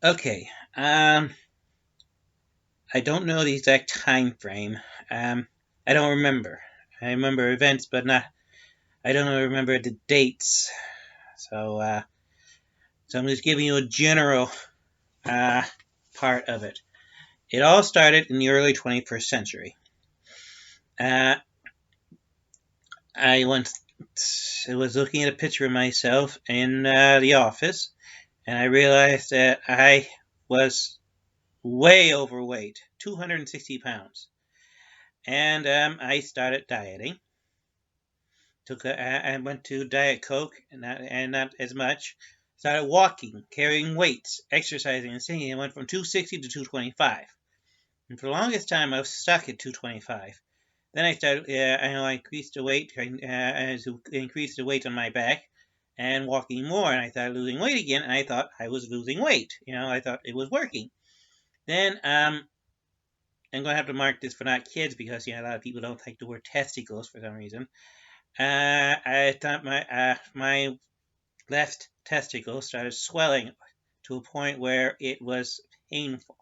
Okay. I don't know the exact time frame. Um, I don't remember. I remember events, but not. I don't remember the dates. So, so I'm just giving you a general uh, part of it. It all started in the early 21st century. Uh, I once was looking at a picture of myself in the office, and I realized that I was way overweight, 260 pounds. And I started dieting. I went to Diet Coke and not as much. Started walking, carrying weights, exercising, and singing. I went from 260 to 225. And for the longest time, I was stuck at 225. Then I started, I increased the weight, increased the weight on my back and walking more. And I started losing weight again. And I thought I was losing weight. I thought it was working. Then I'm going to have to mark this for not kids because a lot of people don't like the word testicles for some reason. I thought my left testicle started swelling to a point where it was painful.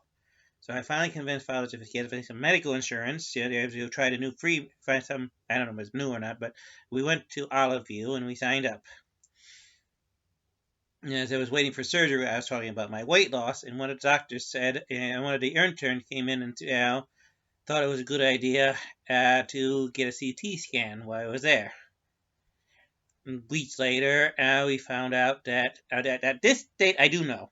So I finally convinced father to get some medical insurance. To try the new free, find some, I don't know if it's new or not, but we went to Olive View and we signed up. And as I was waiting for surgery, I was talking about my weight loss, and one of the doctors said, and one of the interns came in and thought it was a good idea to get a CT scan while I was there. Weeks later, we found out that at this date, I do know.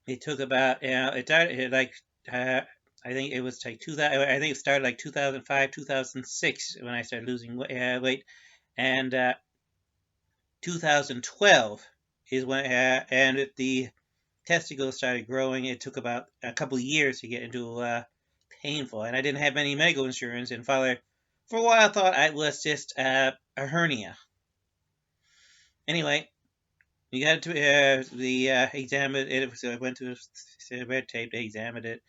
It took about, it started like, I think it was like 2000, I think it started like 2005, 2006 when I started losing weight. And 2012 is when, and the testicles started growing. It took about a couple of years to get into painful. And I didn't have any medical insurance. And father, for a while, thought I was just a hernia. Anyway, we got to the examined it. So I went to the red tape. They examined it,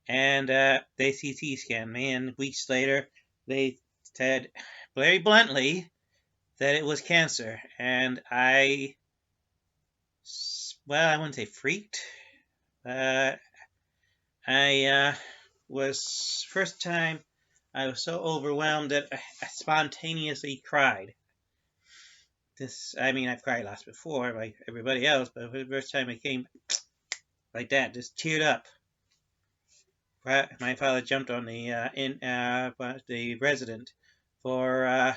and they CT scanned me. And weeks later, they said very bluntly that it was cancer. And well, I wouldn't say freaked. Uh, I was first time I was so overwhelmed that I spontaneously cried. I mean, I've cried lots before, like everybody else, but for the first time it came like that, just teared up. My father jumped on the resident for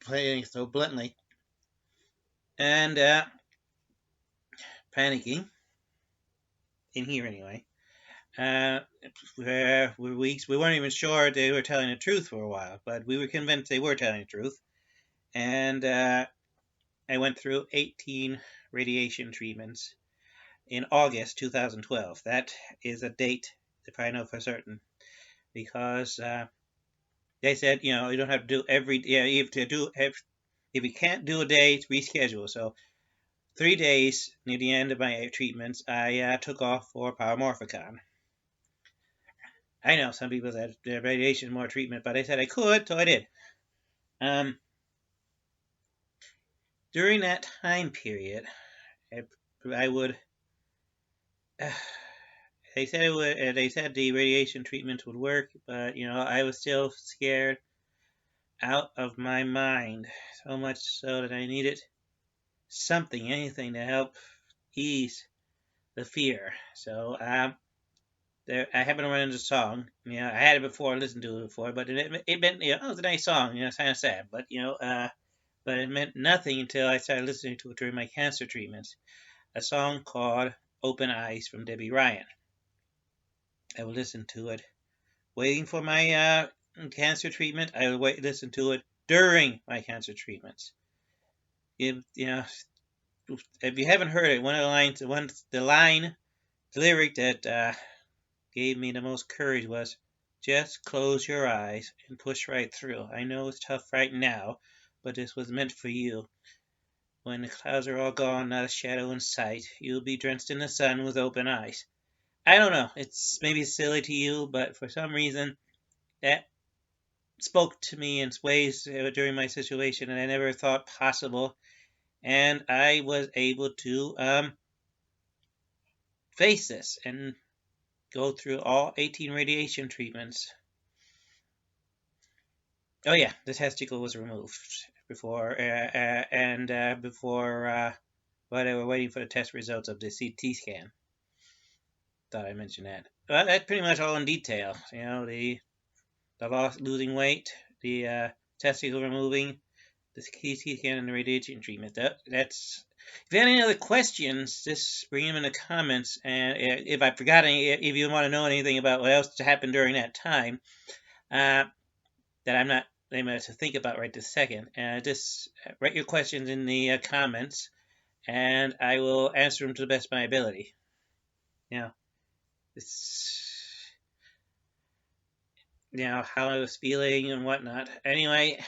playing so bluntly and panicking in here anyway. Uh, for weeks we weren't even sure they were telling the truth for a while, but we were convinced they were telling the truth. And I went through 18 radiation treatments in August 2012. That is a date if I know for certain because they said you don't have to do every if you can't do a day, reschedule. So 3 days near the end of my treatments, I took off for Paramorphicon. I know some people said radiation more treatment, but I said I could, so I did. Um, During that time period, I would. They said it would. They said the radiation treatment would work, but I was still scared out of my mind. So much so that I needed something, anything to help ease the fear. So I happen to run into a song. I had it before, listened to it before, but it meant it was a nice song. It's kind of sad, but but it meant nothing until I started listening to it during my cancer treatments. A song called "Open Eyes" from Debbie Ryan. I would listen to it waiting for my cancer treatment. I would listen to it during my cancer treatments. If you haven't heard it, one of the lines, the lyric that gave me the most courage was, "Just close your eyes and push right through. I know it's tough right now, but this was meant for you. When the clouds are all gone, not a shadow in sight, you'll be drenched in the sun with open eyes." I don't know. It's maybe silly to you, but for some reason that spoke to me in ways during my situation that I never thought possible. and I was able to face this and go through all 18 radiation treatments. Oh yeah, the testicle was removed before, while they were waiting for the test results of the CT scan. Thought I mentioned that. Well, that's pretty much all in detail. The losing weight, the testicle removing, the CT scan, and the radiation treatment. That's. If you have any other questions, just bring them in the comments. And if I forgot any, if you want to know anything about what else happened during that time, that I'm not able to think about right this second, just write your questions in the comments, and I will answer them to the best of my ability. Now, it's how I was feeling and whatnot. Anyway,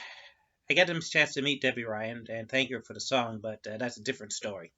I got a chance to meet Debbie Ryan and thank her for the song, but that's a different story.